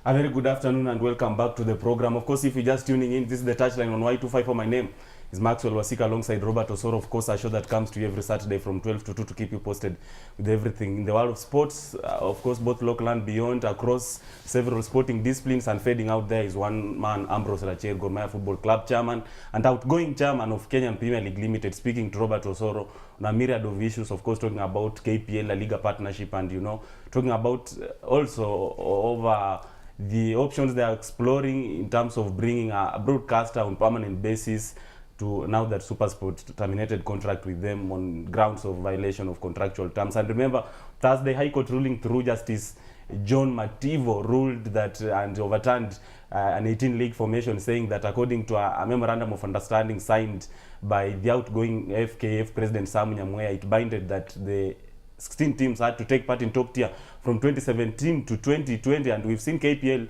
A very good afternoon and welcome back to the program. Of course, if you're just tuning in, this is the touchline on Y254. My name is Maxwell Wasika alongside Robert Osoro. Of course, a show that comes to you every Saturday from 12 to 2 to keep you posted with everything in the world of sports. Of course, both local and beyond, across several sporting disciplines. And fading out there is one man, Ambrose Racher, Gor Mahia Football Club chairman and outgoing chairman of Kenyan Premier League Limited, speaking to Robert Osoro on a myriad of issues. Of course, talking about KPL, La Liga partnership, and talking about also over the options they are exploring in terms of bringing a broadcaster on permanent basis to now that SuperSport terminated contract with them on grounds of violation of contractual terms. And remember, Thursday High Court ruling through Justice John Mativo ruled that and overturned an 18-league formation, saying that according to a memorandum of understanding signed by the outgoing FKF President Sam Nyamweya, it binded that the 16 teams had to take part in top tier from 2017 to 2020, and we've seen KPL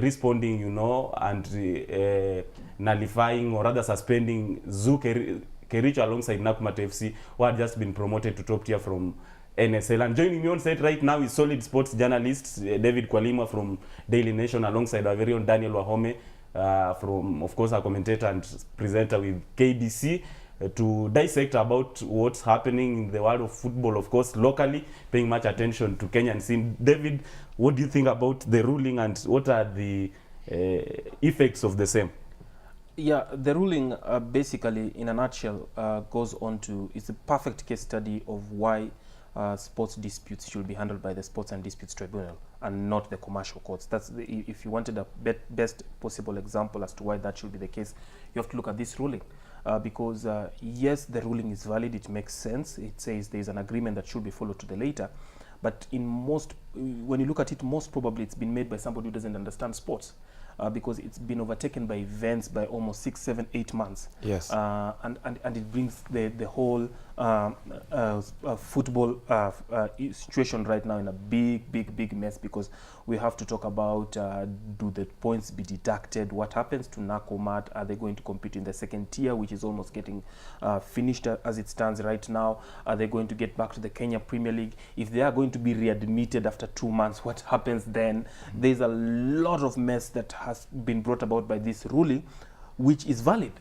responding, and nullifying or rather suspending Zoo Kericho alongside Nakumatt FC, who had just been promoted to top tier from NSL. And joining me on set right now is solid sports journalist David Kwaliwa from Daily Nation, alongside our very own Daniel Wahome, from, of course, our commentator and presenter with KBC. To dissect about what's happening in the world of football, of course, locally, paying much attention to Kenyan scene. David, what do you think about the ruling and what are the effects of the same? Yeah, the ruling basically, in a nutshell, goes on to, it's a perfect case study of why sports disputes should be handled by the Sports and Disputes Tribunal and not the commercial courts. That's if you wanted a best possible example as to why that should be the case, you have to look at this ruling. Because yes, the ruling is valid, it makes sense. It says there is an agreement that should be followed to the later. But when you look at it, most probably it's been made by somebody who doesn't understand sports. Because it's been overtaken by events by almost 6, 7, 8 months. Yes. And it brings the whole football situation right now in a big mess, because we have to talk about do the points be deducted? What happens to Nakumatt? Are they going to compete in the second tier, which is almost getting finished as it stands right now? Are they going to get back to the Kenya Premier League? If they are going to be readmitted after 2 months, what happens then? There's a lot of mess that has been brought about by this ruling, which is valid.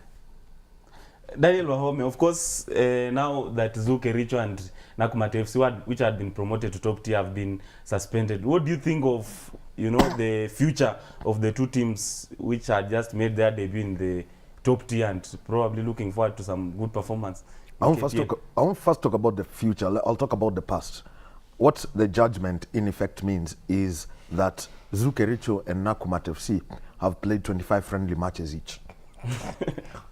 Daniel Wahome, of course, now that Zoo Kericho and Nakumatt FC, which had been promoted to top tier, have been suspended, what do you think of the future of the two teams which had just made their debut in the top tier and probably looking forward to some good performance? I won't first talk about the future. I'll talk about the past. What the judgment in effect means is that Zoo Kericho and Nakumatt FC have played 25 friendly matches each.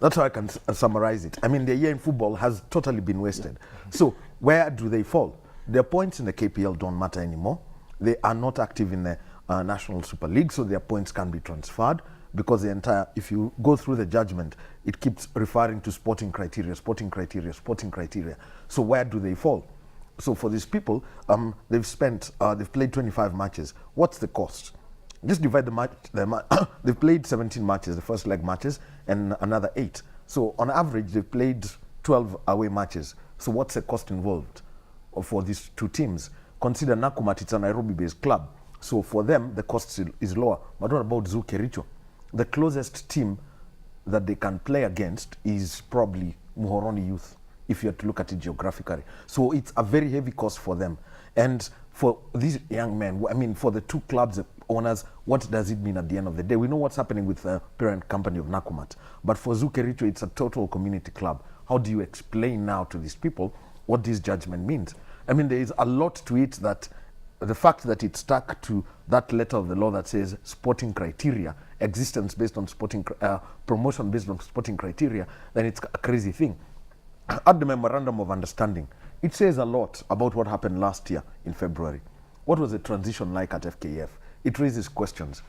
That's how I can summarize it. I mean, the year in football has totally been wasted. So where do they fall? Their points in the KPL don't matter anymore. They are not active in the National Super League, so their points can be transferred, because if you go through the judgment, it keeps referring to sporting criteria. So where do they fall? So for these people, they've played 25 matches. What's the cost? Just divide the match. They've played 17 matches, the first leg matches, and another 8. So on average, they've played 12 away matches. So what's the cost involved for these two teams? Consider Nakumatt, it's a Nairobi-based club. So for them, the cost is lower. But what about Zoo Kericho? The closest team that they can play against is probably Muhoroni Youth, if you have to look at it geographically. So it's a very heavy cost for them. And for these young men, I mean, for the two clubs, the owners, what does it mean at the end of the day? We know what's happening with the parent company of Nakumatt. But for Zoo Kericho, it's a total community club. How do you explain now to these people what this judgment means? I mean, there is a lot to it, that the fact that it stuck to that letter of the law that says sporting criteria, existence based on sporting, promotion based on sporting criteria, then it's a crazy thing. At the memorandum of understanding, it says a lot about what happened last year in February. What was the transition like at FKF? It raises questions.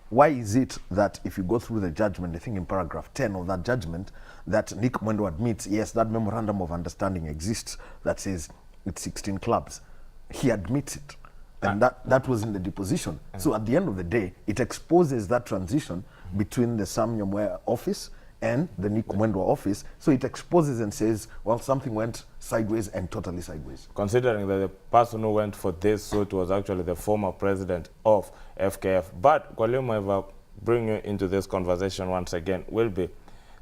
Why is it that if you go through the judgment, I think in paragraph 10 of that judgment, that Nick Mwendo admits, yes, that memorandum of understanding exists that says it's 16 clubs. He admits it. And that was in the deposition. So at the end of the day, it exposes that transition between the Sam Nyamweya office and the Nick Mwendwa office. So it exposes and says, well, something went sideways and totally sideways. Considering that the person who went for this suit was actually the former president of FKF. But Kwaliwa, if I bring you into this conversation once again, will be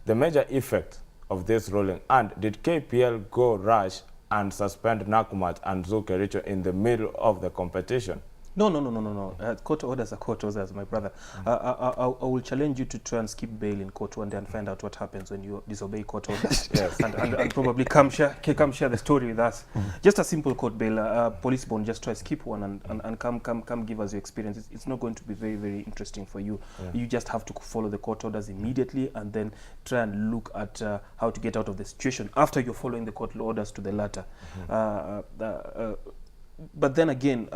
the major effect of this ruling. And did KPL go rush and suspend Nakumat and Zukericho in the middle of the competition? No. Court orders are court orders, my brother. I will challenge you to try and skip bail in court one day and find out what happens when you disobey court orders. Yes. and probably come share the story with us. Just a simple court bail, police bond, just try skip one and come give us your experience. It's not going to be very, very interesting for you. You just have to follow the court orders immediately and then try and look at how to get out of the situation after you're following the court orders to the latter. But then again,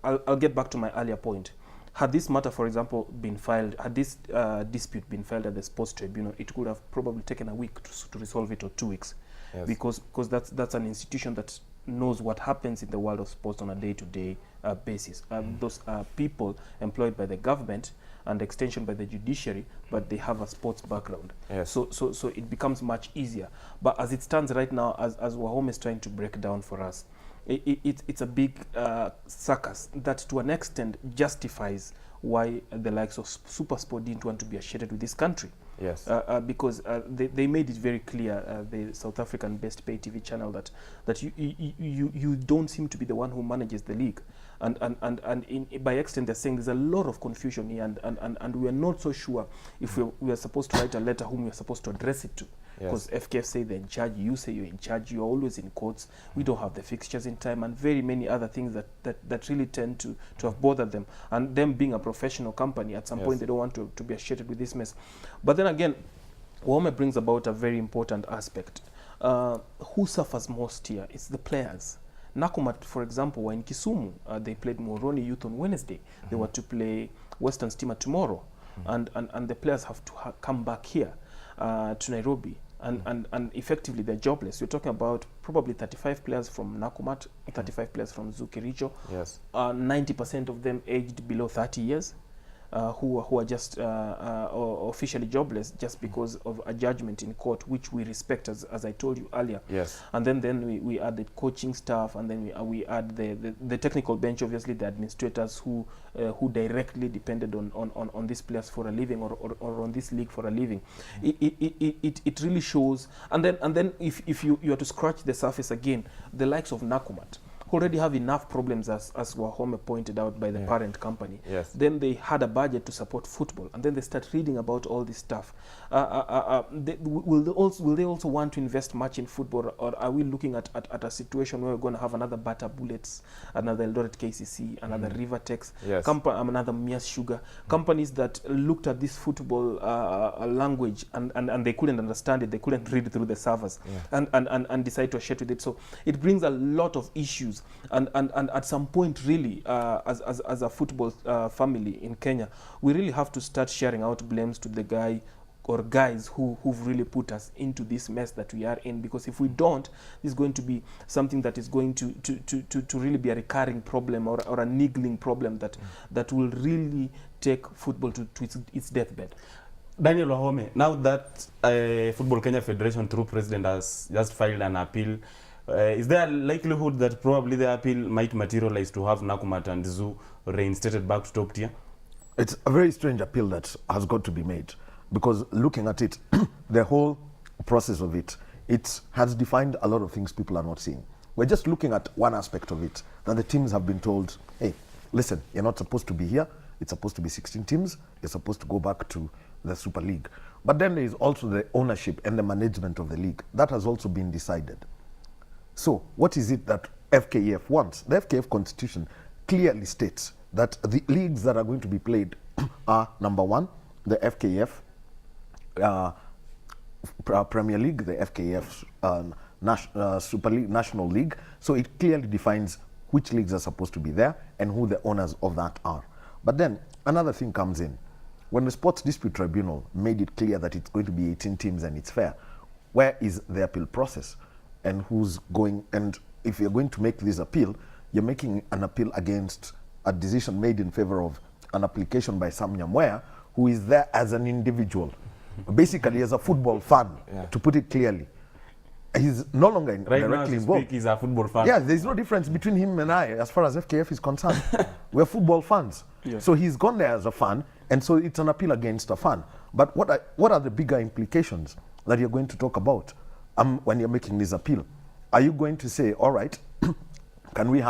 I'll get back to my earlier point. Had this matter, for example, been filed, had this dispute been filed at the sports tribunal, it could have probably taken a week to resolve it, or 2 weeks. Yes. Because that's an institution that knows what happens in the world of sports on a day-to-day basis. Those are people employed by the government and extension by the judiciary, but they have a sports background. Yes. So it becomes much easier. But as it stands right now, as Wahome is trying to break down for us, it's a big circus that to an extent justifies why the likes of Supersport didn't want to be associated with this country. Yes. Because they made it very clear, the South African-based pay TV channel, that you don't seem to be the one who manages the league, and by extent they're saying there's a lot of confusion here, and we are not so sure if we are supposed to write a letter whom we are supposed to address it to. Because FKF say they're in charge, you say you're in charge, you're always in courts, we don't have the fixtures in time, and very many other things that really tend to have bothered them. And them being a professional company, at some point they don't want to be associated with this mess. But then again, Wahome brings about a very important aspect. Who suffers most here? It's the players. Nakumat, for example, were in Kisumu. They played Moroni Youth on Wednesday. They were to play Western Steamer tomorrow. And the players have to come back here to Nairobi. And effectively they're jobless. You're talking about probably 35 players from Nakumat, 35 players from Zukericho. Yes. 90% of them aged below 30 years. Who are just officially jobless just because of a judgment in court, which we respect, as I told you earlier. Yes. And then we add the coaching staff, and then we add the technical bench, obviously the administrators who directly depended on these players for a living, or on this league for a living. It really shows. And then if you are to scratch the surface again, the likes of Nakumat, who already have enough problems, as Wahome pointed out, by the parent company. Yes. Then they had a budget to support football, and then they start reading about all this stuff. Will they also want to invest much in football, or are we looking at a situation where we're going to have another Bata Bullets, another Eldoret KCC, another Rivertex, another Mias Sugar, companies that looked at this football language and they couldn't understand it, they couldn't read through the servers, and decide to associate with it. So it brings a lot of issues. And at some point, really, as a football family in Kenya, we really have to start sharing out blames to the guy or guys who've really put us into this mess that we are in. Because if we don't, this is going to be something that is going to really be a recurring problem, or a niggling problem that will really take football to its deathbed. Daniel Wahome, now that Football Kenya Federation through President has just filed an appeal, is there a likelihood that probably the appeal might materialize to have Nakumat and Zoo reinstated back to top tier? It's a very strange appeal that has got to be made, because looking at it, the whole process of it has defined a lot of things people are not seeing. We're just looking at one aspect of it, that the teams have been told, hey, listen, you're not supposed to be here. It's supposed to be 16 teams. You're supposed to go back to the Super League. But then there is also the ownership and the management of the league. That has also been decided. So what is it that FKF wants? The FKF constitution clearly states that the leagues that are going to be played are, number one, the FKF Premier League, the FKF Super League, National League. So it clearly defines which leagues are supposed to be there and who the owners of that are. But then another thing comes in. When the Sports Dispute Tribunal made it clear that it's going to be 18 teams and it's fair, where is the appeal process? And who's going, and if you're going to make this appeal, you're making an appeal against a decision made in favor of an application by Sam Nyamweya, who is there as an individual. basically as a football fan, to put it clearly. He's no longer Right now, directly as we involved. speak, he's a football fan. Yeah, there's no difference between him and I as far as FKF is concerned. We're football fans. So he's gone there as a fan, and so it's an appeal against a fan. But what are the bigger implications that you're going to talk about when you're making this appeal? Are you going to say, all right, can we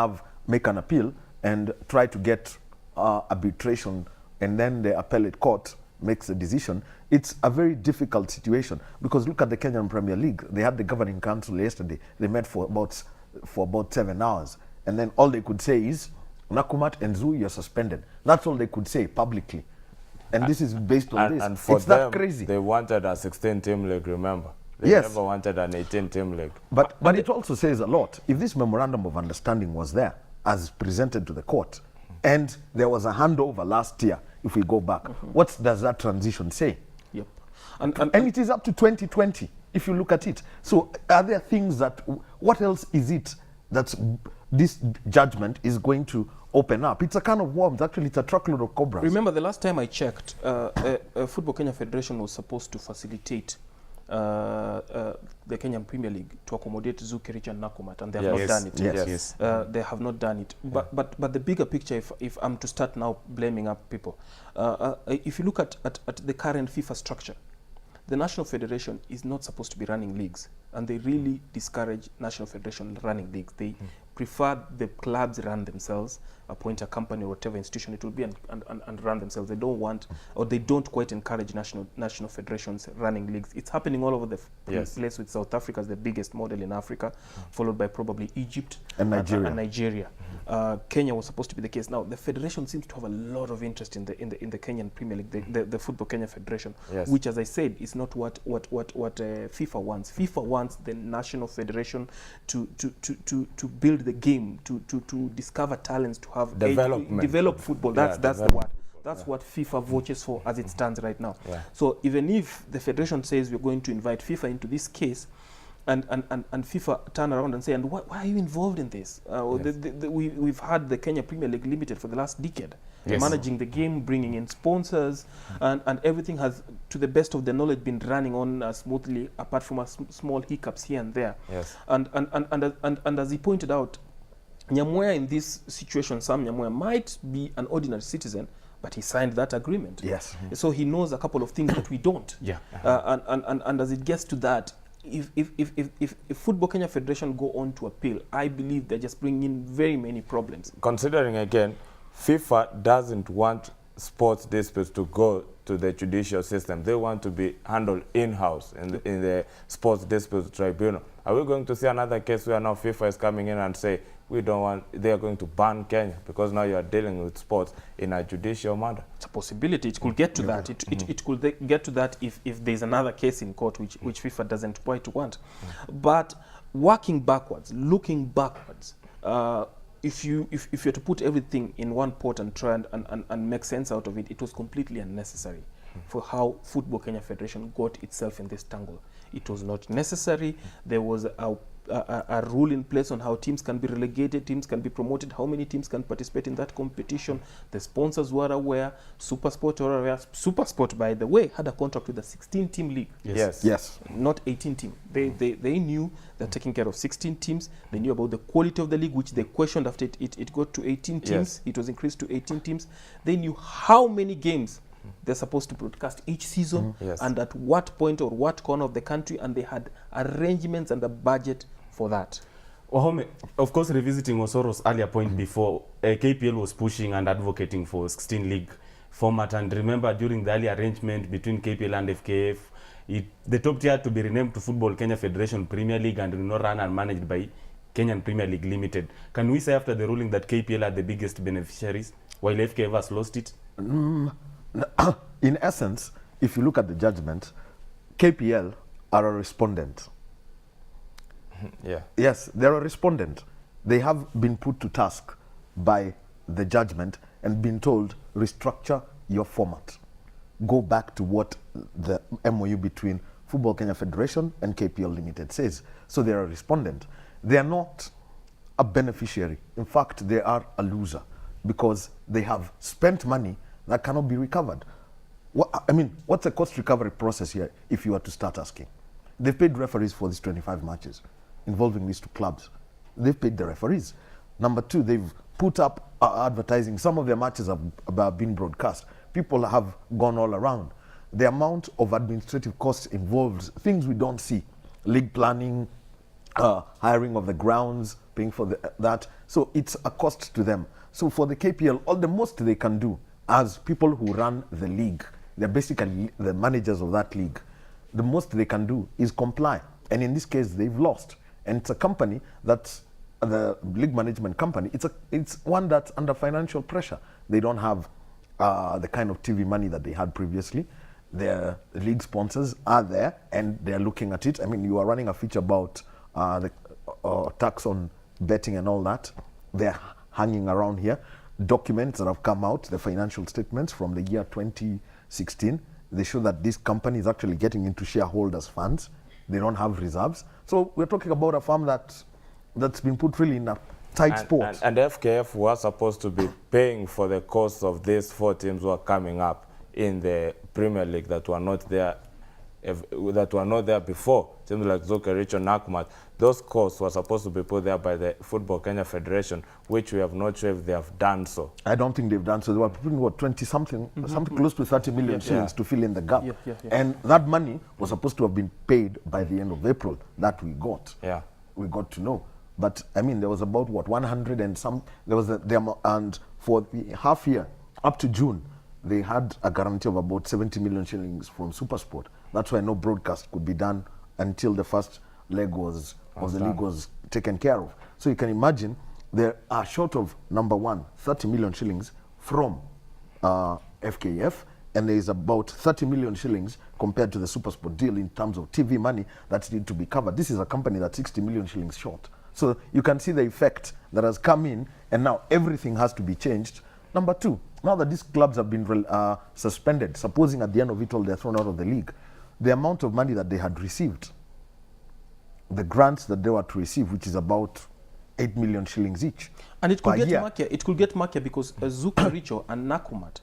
make an appeal and try to get arbitration, and then the appellate court makes a decision? It's a very difficult situation, because look at the Kenyan Premier League. They had the governing council yesterday. They met for about 7 hours, and then all they could say is, Nakumat and Zoo, you're suspended. That's all they could say publicly, and this is based on this. And for it's them, that crazy. they wanted a 16-team league, remember? They Yes. never wanted an 18-team league. But it also says a lot. If this memorandum of understanding was there, as presented to the court, and there was a handover last year, if we go back, what does that transition say? Yep. And it is up to 2020, if you look at it. So are there things that, what else is it that this judgment is going to open up? It's a can of worms. Actually, it's a truckload of cobras. Remember, the last time I checked, Football Kenya Federation was supposed to facilitate the Kenyan Premier League to accommodate Zoo, Kericho and Nakumat, and they have not done it. Yes. They have not done it. But the bigger picture, if I'm to start now blaming up people, if you look at the current FIFA structure, the National Federation is not supposed to be running leagues, and they really discourage National Federation running leagues. They prefer the clubs run themselves, appoint a company or whatever institution it will be, and run themselves. They don't want, or they don't quite encourage national federations running leagues. It's happening all over the place, with South Africa as the biggest model in Africa, followed by probably Egypt and Nigeria. Kenya was supposed to be the case. Now the federation seems to have a lot of interest in the Kenyan Premier League, the Football Kenya Federation, which, as I said, is not what FIFA wants. FIFA wants the national federation to build the game, to discover talents, to have develop football. That's the word. That's what FIFA vouches for as it stands right now. So even if the federation says we're going to invite FIFA into this case, and FIFA turn around and say, and why are you involved in this? We've had the Kenya Premier League Limited for the last decade, managing the game, bringing in sponsors, and everything has, to the best of their knowledge, been running on smoothly, apart from small hiccups here and there. And as he pointed out, Nyamweya in this situation, Sam Nyamweya might be an ordinary citizen, but he signed that agreement. So he knows a couple of things that we don't. And as it gets to that, if Football Kenya Federation go on to appeal, I believe they're just bringing in very many problems. Considering again, FIFA doesn't want sports disputes to go to the judicial system. They want to be handled in-house in the sports disputes tribunal. Are we going to see another case where now FIFA is coming in and say, we don't want, they are going to ban Kenya because now you are dealing with sports in a judicial matter? It's a possibility. It could get to that. It could get to that if there's another case in court, which FIFA doesn't quite want. But working backwards, looking backwards, if you're to put everything in one pot and try and make sense out of it, it was completely unnecessary for how Football Kenya Federation got itself in this tangle. It was not necessary. There was a rule in place on how teams can be relegated, teams can be promoted, how many teams can participate in that competition. The sponsors were aware, SuperSport were aware. SuperSport, by the way, had a contract with a 16-team league. Not 18 team. They knew they're taking care of 16 teams. They knew about the quality of the league, which they questioned after it got to 18 teams. It was increased to 18 teams. They knew how many games they're supposed to broadcast each season, and at what point or what corner of the country, and they had arrangements and a budget for that. Wahome, of course, revisiting Osoro's earlier point before, KPL was pushing and advocating for 16 league format, and remember during the early arrangement between KPL and FKF, the top tier to be renamed to Football Kenya Federation Premier League and not run and managed by Kenyan Premier League Limited. Can we say after the ruling that KPL are the biggest beneficiaries while FKF has lost it? In essence, if you look at the judgment, KPL are a respondent. Yes, they're a respondent. They have been put to task by the judgment and been told, restructure your format. Go back to what the MOU between Football Kenya Federation and KPL Limited says. So they're a respondent. They are not a beneficiary. In fact, they are a loser because they have spent money that cannot be recovered. I mean, what's the cost recovery process here if you were to start asking? They've paid referees for these 25 matches involving these two clubs. They've paid the referees. Number two, they've put up advertising. Some of their matches have been broadcast. People have gone all around. The amount of administrative costs involved, things we don't see, league planning, hiring of the grounds, paying for that. So it's a cost to them. So for the KPL, all the most they can do as people who run the league, they're basically the managers of that league, the most they can do is comply. And in this case, they've lost. And it's a company that's the league management company. It's one that's under financial pressure. They don't have the kind of TV money that they had previously. Their league sponsors are there and they're looking at it. I mean, you are running a feature about the tax on betting and all that. They're hanging around here. Documents that have come out, the financial statements from the year 2016, they show that this company is actually getting into shareholders' funds. They don't have reserves. So we're talking about a firm that's been put really in a tight spot. And FKF was supposed to be paying for the cost of these 4 teams who are coming up in the Premier League that were not there before. Teams like Zokerich and Nakumat, those costs were supposed to be put there by the Football Kenya Federation, which we have not sure if they have done so. I don't think they've done so. They were putting, what, 20-something, something close to 30 million shillings to fill in the gap. And that money was supposed to have been paid by the end of April. That we got. Yeah. We got to know. But, I mean, there was about, what, 100 and some, there was and for the half year, up to June, they had a guarantee of about 70 million shillings from Supersport. That's why no broadcast could be done until the first leg of the league was taken care of. So you can imagine they are short of, number one, 30 million shillings from FKF, and there is about 30 million shillings compared to the Supersport deal in terms of TV money that need to be covered. This is a company that's 60 million shillings short. So you can see the effect that has come in, and now everything has to be changed. Number two, now that these clubs have been suspended, supposing at the end of it all they're thrown out of the league, the amount of money that they had received, the grants that they were to receive, which is about 8 million shillings each. And it could get murkier because Zuka and Nakumat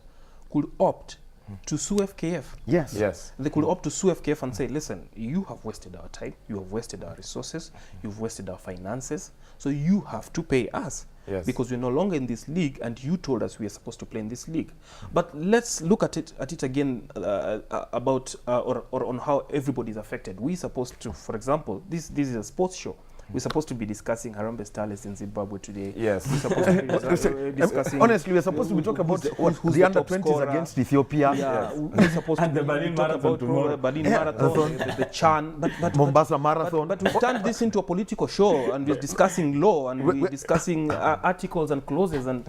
could opt to sue FKF. Yes. They could opt to sue FKF and say, listen, you have wasted our time, you have wasted our resources, you've wasted our finances, so you have to pay us. Yes. Because we're no longer in this league and you told us we are supposed to play in this league. But let's look at it again about or on how everybody is affected. We're supposed to, for example, this is a sports show. We're supposed to be discussing Harambee Starlets in Zimbabwe today. Yes. We're supposed to be discussing... Honestly, we're supposed to be talking about who's the under-20s against Ethiopia. Yeah, we're supposed And to the Berlin talk Marathon about tomorrow. Berlin Marathon, the Chan. Mombasa Marathon. But we've turned this into a political show, and we're discussing law, and we're discussing articles and clauses, and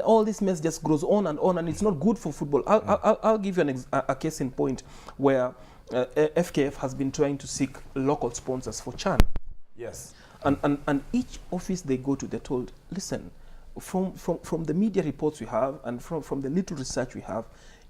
all this mess just goes on, and it's not good for football. I'll give you a case in point where FKF has been trying to seek local sponsors for Chan. Yes. And each office they go to, they're told, listen, from the media reports we have and from the little research we have,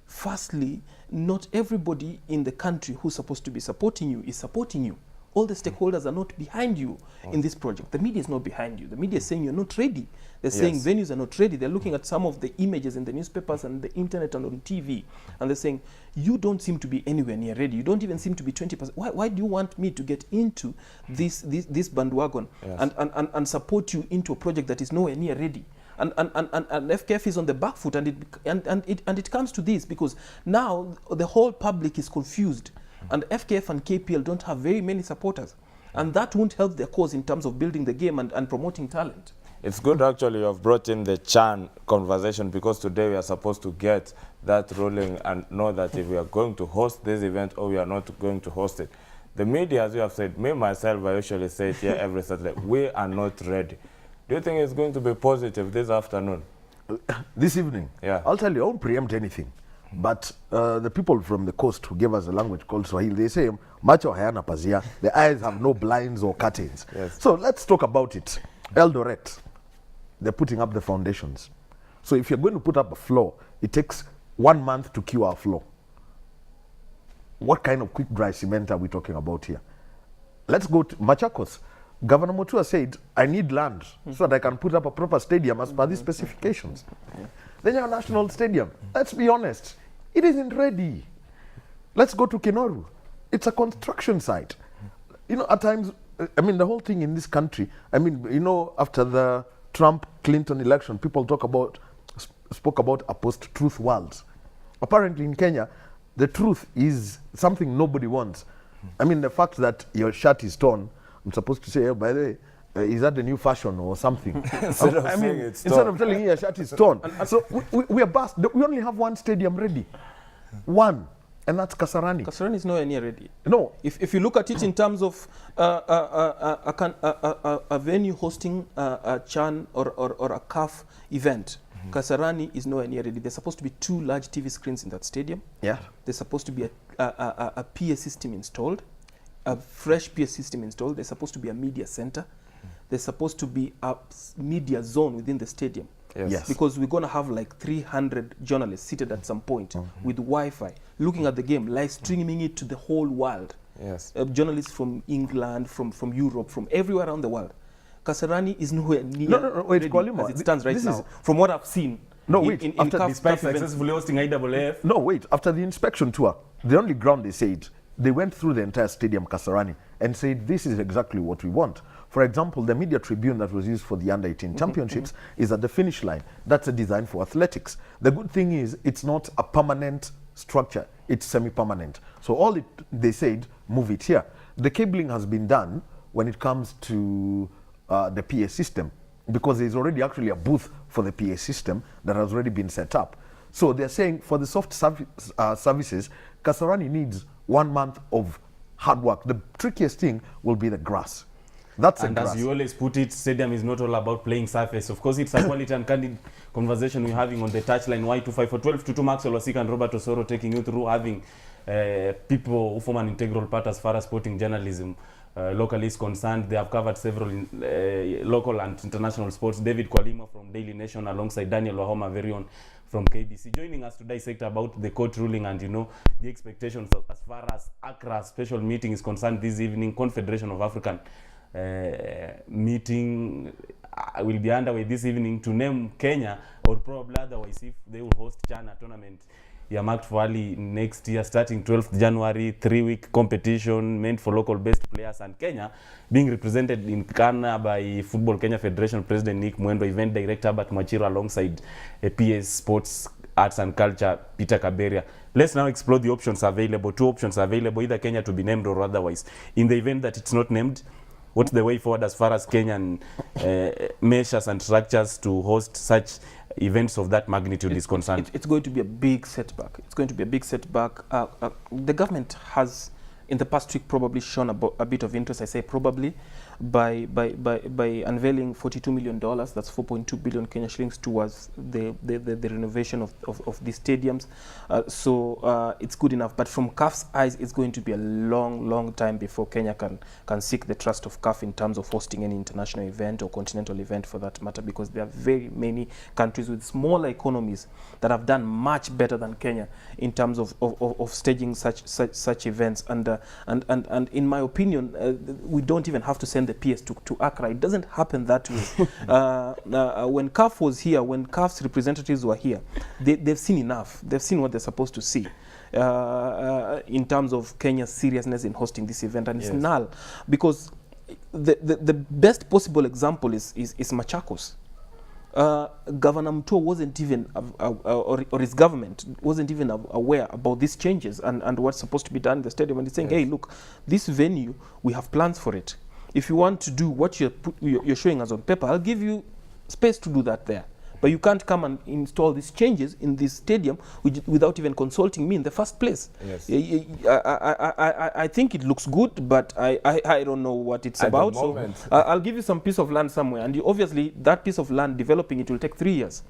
firstly, not everybody in the country who's supposed to be supporting you is supporting you. All the stakeholders are not behind you in this project. The media is not behind you. The media is saying you're not ready. They're saying venues are not ready. They're looking at some of the images in the newspapers and the internet and on TV, and they're saying, you don't seem to be anywhere near ready. You don't even seem to be 20%. Why do you want me to get into this bandwagon and support you into a project that is nowhere near ready? And FKF is on the back foot, and it comes to this because now the whole public is confused. And FKF and KPL don't have very many supporters. And that won't help their cause in terms of building the game and promoting talent. It's good actually you have brought in the Chan conversation, because today we are supposed to get that rolling and know that if we are going to host this event or we are not going to host it. The media, as you have said, me myself, I usually say it here every Saturday, we are not ready. Do you think it's going to be positive this afternoon? This evening? Yeah. I'll tell you, I won't preempt anything. But the people from the coast who gave us a language called Swahili, they say, macho hayana pazia, the eyes have no blinds or curtains. Yes. So let's talk about it. Eldoret, they're putting up the foundations. So if you're going to put up a floor, it takes 1 month to cure a floor. What kind of quick dry cement are we talking about here? Let's go to Machakos. Governor Mutua said, I need land so that I can put up a proper stadium as per these specifications. Then you have a national stadium. Let's be honest. It isn't ready. Let's go to Kenoru. It's a construction site. You know, at times, I mean, the whole thing in this country, I mean, you know, after the Trump-Clinton election, people spoke about a post-truth world. Apparently in Kenya, the truth is something nobody wants. I mean, the fact that your shirt is torn, I'm supposed to say, oh, by the way, is that the new fashion or something? Instead of saying it's instead torn. of telling you your shirt is torn. So we are bust. We only have one stadium ready. One. And that's Kasarani. Kasarani is nowhere near ready. No. If you look at it in terms of a venue hosting a CHAN or a CAF event, Kasarani is nowhere near ready. There's supposed to be 2 large TV screens in that stadium. Yeah. There's supposed to be a PA system installed, a fresh PA system installed. There's supposed to be a media center. There's supposed to be a media zone within the stadium. Yes. Because we're going to have like 300 journalists seated at some point with Wi-Fi, looking at the game, live streaming it to the whole world. Yes. Journalists from England, from Europe, from everywhere around the world. Kasarani is nowhere near No, wait, ready Kwaliwa, as it stands right this now. is- From what I've seen. No, wait, after CAF Despite events. successfully hosting IAAF, No, wait. After the inspection tour, the only ground they said, they went through the entire stadium, Kasarani, and said, this is exactly what we want. For example, the media tribune that was used for the Under-18 championships is at the finish line. That's a design for athletics. The good thing is, it's not a permanent structure. It's semi-permanent. So all they said, move it here. The cabling has been done when it comes to the PA system, because there's already actually a booth for the PA system that has already been set up. So they're saying for the soft services, Kasarani needs 1 month of hard work. The trickiest thing will be the grass. That's and the as grass. you always put it, stadium is not all about playing surface. Of course, it's a quality and candid conversation we're having on the touchline. Y254 12-2 Maxwell Wasika and Robert Osoro taking you through having people who form an integral part as far as sporting journalism locally is concerned. They have covered several local and international sports. David Kwaliwa from Daily Nation alongside Daniel Wahome, very own from KBC, joining us to dissect about the court ruling and, you know, the expectations as far as Accra special meeting is concerned this evening. Confederation of African meeting will be underway this evening to name Kenya, or probably otherwise if they will host China tournament marked for early next year, starting 12th January, 3-week competition meant for local based players, and Kenya being represented in Ghana by Football Kenya Federation President Nick Mwendo, event director Albert Machiro alongside PS Sports Arts and Culture Peter Kaberia. Let's now explore the options available. 2 options available, either Kenya to be named or otherwise. In the event that it's not named, what's the way forward as far as Kenyan measures and structures to host such events of that magnitude is concerned? It's going to be a big setback. It's going to be a big setback. The government has, in the past week, probably shown a bit of interest. I say probably by unveiling $42 million. That's 4.2 billion Kenya shillings towards the renovation of these stadiums. So it's good enough. But from CAF's eyes, it's going to be a long time before Kenya can seek the trust of CAF in terms of hosting any international event or continental event for that matter, because there are very many countries with smaller economies that have done much better than Kenya in terms of staging such events. And in my opinion, we don't even have to send the PS to Accra. It doesn't happen that way. When CAF was here, when CAF's representatives were here, they've seen enough. They've seen what they're supposed to see in terms of Kenya's seriousness in hosting this event, and it's null, because the best possible example is Machakos. Governor Mutua wasn't even, or his government wasn't even aware about these changes and what's supposed to be done in the stadium. And he's saying, hey, look, this venue, we have plans for it. If you want to do what you're showing us on paper, I'll give you space to do that there. But you can't come and install these changes in this stadium without even consulting me in the first place. Yes. I think it looks good, but I don't know what it's At the about. moment. So I'll give you some piece of land somewhere, and obviously that piece of land, developing it will take 3 years.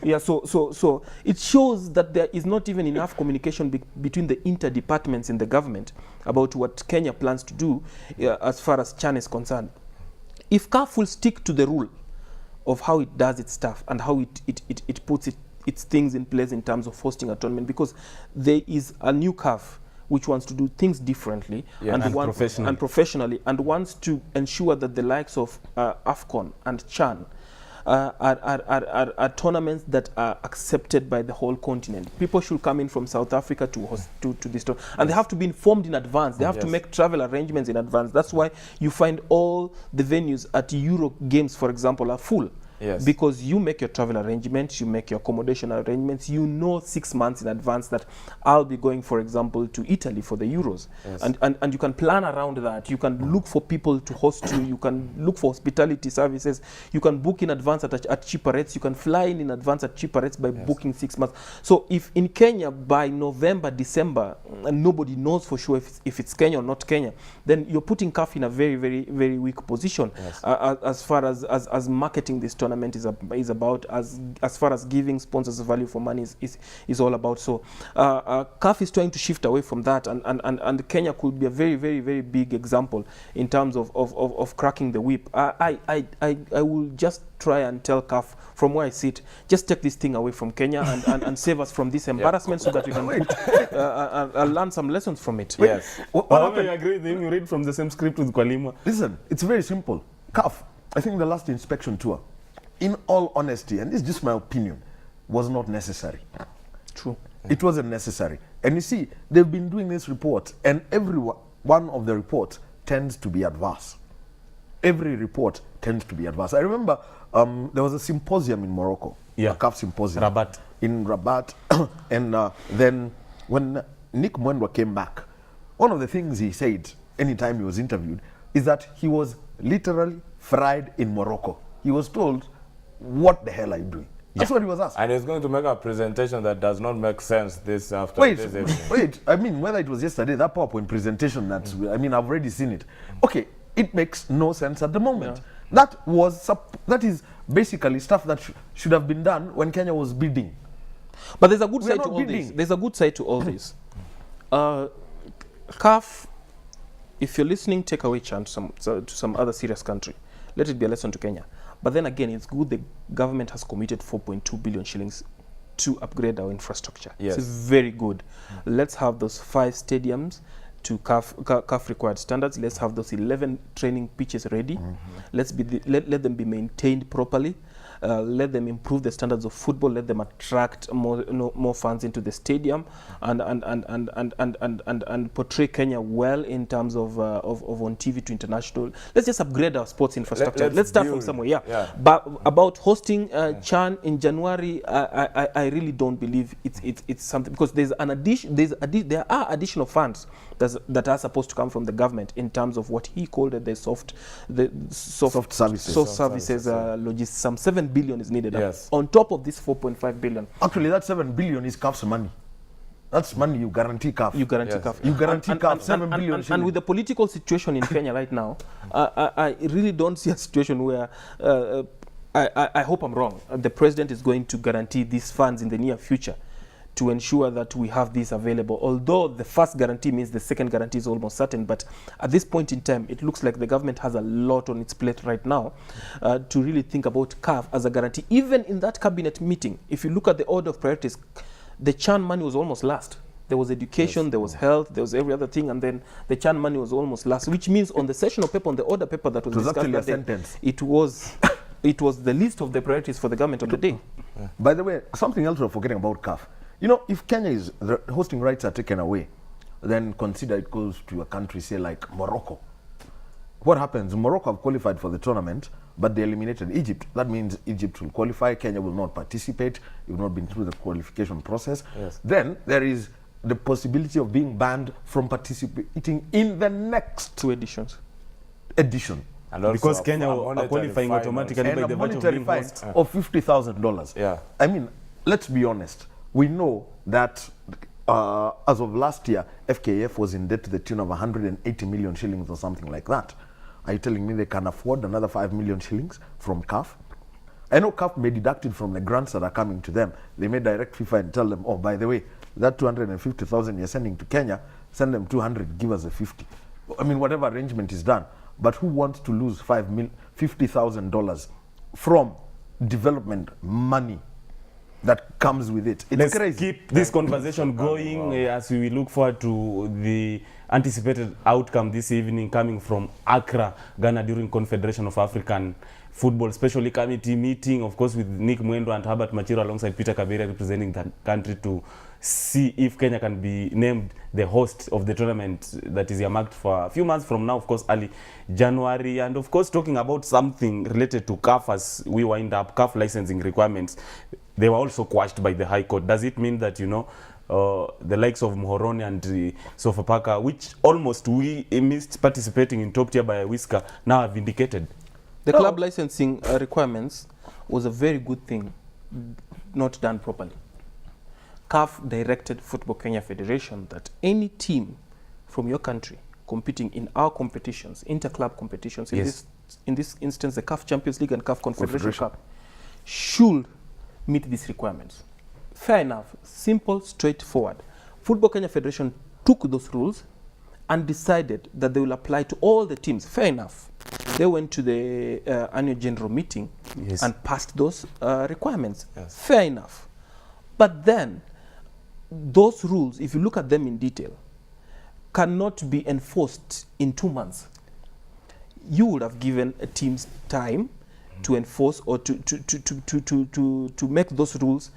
Yeah. So it shows that there is not even enough communication between the inter-departments in the government about what Kenya plans to do as far as CHAN is concerned. If CAF will stick to the rule of how it does its stuff and how it puts its things in place in terms of hosting a tournament, because there is a new CAF which wants to do things differently and professionally, and wants to ensure that the likes of AFCON and CHAN are tournaments that are accepted by the whole continent. People should come in from South Africa to host to this tournament, and they have to be informed in advance. They have to make travel arrangements in advance. That's why you find all the venues at Euro Games, for example, are full. Yes. Because you make your travel arrangements, you make your accommodation arrangements, you know 6 months in advance that I'll be going, for example, to Italy for the Euros. Yes. And you can plan around that. You can look for people to host you. You can look for hospitality services. You can book in advance at cheaper rates. You can fly in advance at cheaper rates by booking 6 months. So if in Kenya by November, December, and nobody knows for sure if it's Kenya or not Kenya, then you're putting CAF in a very, very, very weak position as far as marketing this tournament is about, as far as giving sponsors value for money is all about. So CAF is trying to shift away from that, and Kenya could be a very, very, very big example in terms of cracking the whip. I will just try and tell CAF from where I sit, just take this thing away from Kenya and save us from this embarrassment so that we can learn some lessons from it. Yes. What I happened? agree with him. You read from the same script with Kwaliwa. Listen, it's very simple. CAF, I think the last inspection tour, in all honesty, and this is just my opinion, was not necessary. True. It wasn't necessary. And you see, they've been doing this report, and every one of the reports tends to be adverse. Every report tends to be adverse. I remember there was a symposium in Morocco, a CAF symposium. Rabat. In Rabat. And then when Nick Mwendwa came back, one of the things he said anytime he was interviewed is that he was literally fried in Morocco. He was told, what the hell are you doing? That's what he was asked. And he's going to make a presentation that does not make sense this after this evening. Wait, I mean, whether it was yesterday, that PowerPoint presentation, that I mean, I've already seen it. Okay, it makes no sense at the moment. That is basically stuff that should have been done when Kenya was bidding. But there's a good We are side to not all bidding. this. There's a good side to all this. CAF, if you're listening, take away chant to some other serious country. Let it be a lesson to Kenya. But then again, it's good the government has committed 4.2 billion shillings to upgrade our infrastructure. Yes. It's very good. Let's have those 5 stadiums to CAF required standards. Let's have those 11 training pitches ready. Let them be maintained properly. Let them improve the standards of football. Let them attract more fans into the stadium, and portray Kenya well in terms of on TV to international. Let's just upgrade our sports infrastructure. Let's start from somewhere. But about hosting CHAN in January, I really don't believe it's something, because there's an addition. There are additional funds that are supposed to come from the government in terms of what he called the soft services logistics. Some 7 billion is needed on top of this 4.5 billion. Actually, that 7 billion is CAF's money. That's money you guarantee CAF. You guarantee CAF. You guarantee CAF 7 billion. And with the political situation in Kenya right now, I really don't see a situation where I hope I'm wrong. The president is going to guarantee these funds in the near future to ensure that we have this available. Although the first guarantee means the second guarantee is almost certain, but at this point in time, it looks like the government has a lot on its plate right now to really think about CAF as a guarantee. Even in that cabinet meeting, if you look at the order of priorities, the CHAN money was almost last. There was education, there was health, there was every other thing, and then the CHAN money was almost last, which means on the sessional paper, on the order paper that was discussed that day, it was the list of the priorities for the government on the day. By the way, something else we're forgetting about CAF. You know, if Kenya's hosting rights are taken away, then consider it goes to a country, say, like Morocco. What happens? Morocco have qualified for the tournament, but they eliminated Egypt. That means Egypt will qualify, Kenya will not participate, you've not been through the qualification process. Then there is the possibility of being banned from participating in the next 2 editions. edition. And also because Kenya are qualifying fine automatically And by a the virtue of monetary being fine host. of $50,000. I mean, let's be honest. We know that as of last year, FKF was in debt to the tune of 180 million shillings or something like that. Are you telling me they can afford another 5 million shillings from CAF? I know CAF may deduct it from the grants that are coming to them. They may direct FIFA and tell them, oh, by the way, that 250,000 you're sending to Kenya, send them 200, give us a 50. I mean, whatever arrangement is done. But who wants to lose $50,000 from development money that comes with it? It's Let's crazy. keep this conversation going as we look forward to the anticipated outcome this evening coming from Accra, Ghana, during Confederation of African Football Special Committee meeting, of course, with Nick Mwendo and Herbert Machiro alongside Peter Kabera representing the country to see if Kenya can be named the host of the tournament that is earmarked for a few months from now, of course, early January. And of course, talking about something related to CAF as we wind up, CAF licensing requirements, they were also quashed by the High Court. Does it mean that, you know, the likes of Muhoroni and Sofapaka, which almost we missed participating in top tier by a whisker, now have vindicated? The club licensing requirements was a very good thing, not done properly. CAF directed Football Kenya Federation that any team from your country competing in our competitions, inter-club competitions, in this instance the CAF Champions League and CAF Confederation Cup, should meet these requirements. Fair enough, simple, straightforward. Football Kenya Federation took those rules and decided that they will apply to all the teams. Fair enough. They went to the annual general meeting and passed those requirements. Fair enough. But then, those rules, if you look at them in detail, cannot be enforced in 2 months. You would have given a team's time to enforce or to make those rules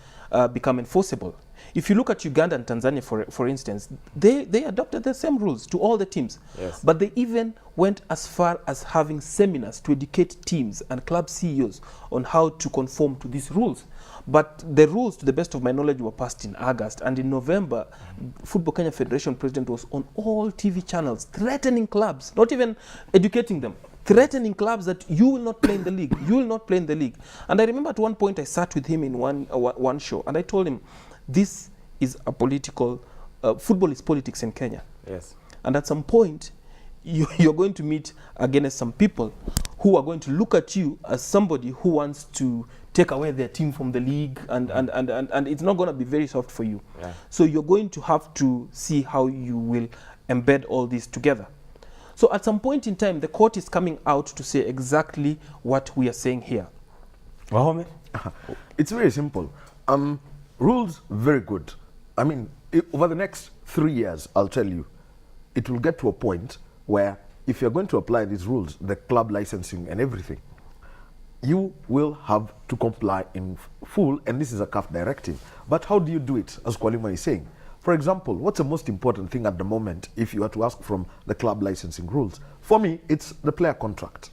become enforceable. If you look at Uganda and Tanzania, for instance, they adopted the same rules to all the teams. Yes. But they even went as far as having seminars to educate teams and club CEOs on how to conform to these rules. But the rules, to the best of my knowledge, were passed in August. And in November, Football Kenya Federation president was on all TV channels threatening clubs, not even educating them, threatening clubs that you will not play in the league, you will not play in the league. And I remember at one point I sat with him in one show and I told him, this is a political, football is politics in Kenya. Yes. And at some point, you're going to meet against some people who are going to look at you as somebody who wants to take away their team from the league, and it's not going to be very soft for you. Yeah. So you're going to have to see how you will embed all this together. So at some point in time, the court is coming out to say exactly what we are saying here. Wahome? It's very simple. Rules, very good. I mean, over the next 3 years, I'll tell you, it will get to a point where if you're going to apply these rules, the club licensing and everything, you will have to comply in full, and this is a CAF directive. But how do you do it, as Kwaliwa is saying? For example, what's the most important thing at the moment if you are to ask from the club licensing rules? For me, it's the player contract.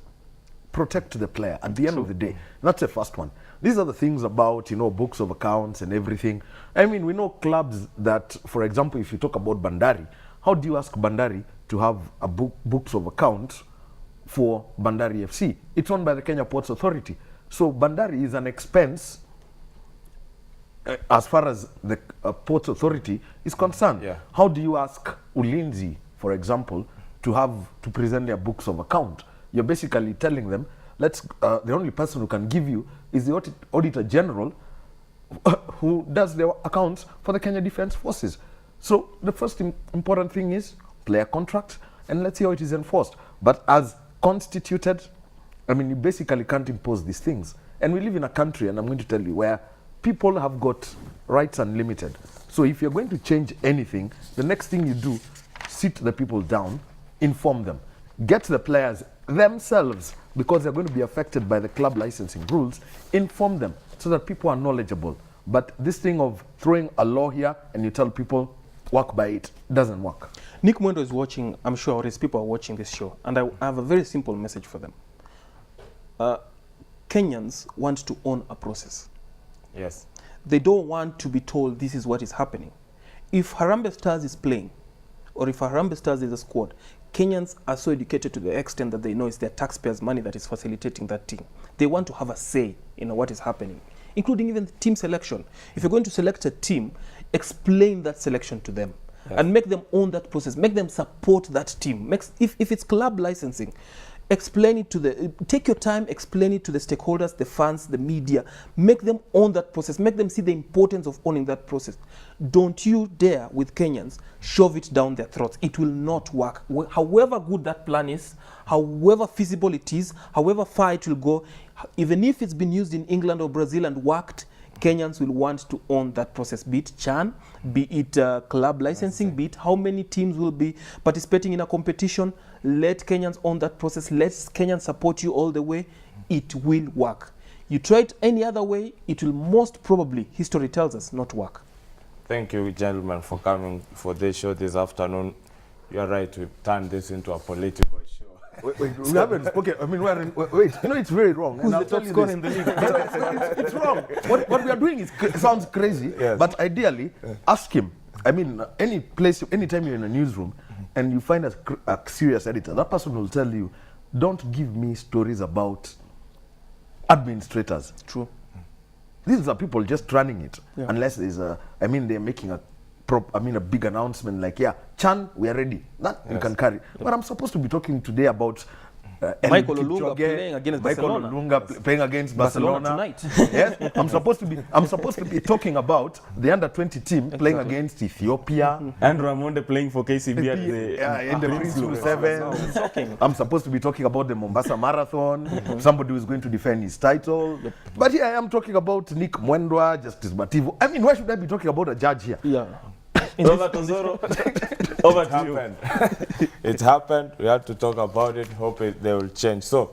Protect the player at the end of the day. That's the first one. These are the things about, you know, books of accounts and everything. I mean, we know clubs that, for example, if you talk about Bandari, how do you ask Bandari to have a books of accounts for Bandari FC? It's owned by the Kenya Ports Authority. So Bandari is an expense as far as the Ports Authority is concerned. Yeah. How do you ask Ulinzi, for example, to present their books of account? You're basically telling them, the only person who can give you is the Auditor General who does their accounts for the Kenya Defence Forces. So the first important thing is player contract, and let's see how it is enforced. But as constituted, I mean, you basically can't impose these things. And we live in a country, and I'm going to tell you, where people have got rights unlimited. So if you're going to change anything, the next thing you do, sit the people down, inform them, get the players themselves, because they're going to be affected by the club licensing rules, inform them so that people are knowledgeable. But this thing of throwing a law here and you tell people, work by it, doesn't work. Nick Mwendo is watching, I'm sure his people are watching this show, and I have a very simple message for them. Kenyans want to own a process. Yes. They don't want to be told this is what is happening. If Harambee Stars is playing, or if Harambee Stars is a squad, Kenyans are so educated to the extent that they know it's their taxpayers' money that is facilitating that team. They want to have a say in what is happening, including even the team selection. If you're going to select a team, explain that selection to them. Yes. And make them own that process. Make them support that team. If it's club licensing, explain it take your time, explain it to the stakeholders, the fans, the media. Make them own that process. Make them see the importance of owning that process. Don't you dare, with Kenyans, shove it down their throats. It will not work. However good that plan is, however feasible it is, however far it will go, even if it's been used in England or Brazil and worked, Kenyans will want to own that process, be it CHAN, be it club licensing, be it how many teams will be participating in a competition. Let Kenyans own that process. Let Kenyans support you all the way. it will work. You try it any other way, it will most probably, history tells us, not work. Thank you, gentlemen, for coming for this show this afternoon. You are right to turn this into a political show. Wait, we haven't spoken. I mean, wait. You know, it's very wrong. Who's the top scorer in the league? It's wrong. What we are doing is sounds crazy, Yes. but ideally, ask him. I mean, any place, anytime you're in a newsroom and you find a serious editor, that person will tell you, don't give me stories about administrators. True. These are people just running it, Yeah. unless there's I mean, they're making a big announcement like, yeah, Chan, we are ready. That you can carry. But I'm supposed to be talking today about Michael Eliud Olunga Kipchoge, playing against Michael Barcelona. Olunga playing against Barcelona Barcelona. tonight. Yes, I'm supposed to be talking about the under-20 team playing against Ethiopia. Andrew Amonde playing for KCB at the In the Prince 7. I'm supposed to be talking about the Mombasa Marathon. Somebody who is going to defend his title. But here I am talking about Nick Mwendwa, Justice Mativo. I mean, why should I be talking about a judge here? Yeah. Over to Zoro. Over to you. Happened. It happened. We had to talk about it. Hope they will change. So,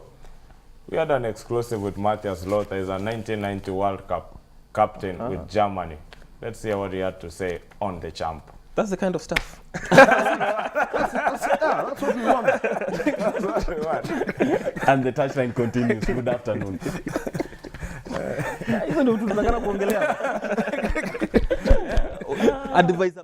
we had an exclusive with Matthias Lothar. He's a 1990 World Cup captain with Germany. Let's hear what he had to say on the champ. That's the kind of stuff. That's what we want. And the touchline continues. Good afternoon. Hizo ndio vitu tunataka kuongelea. Advisor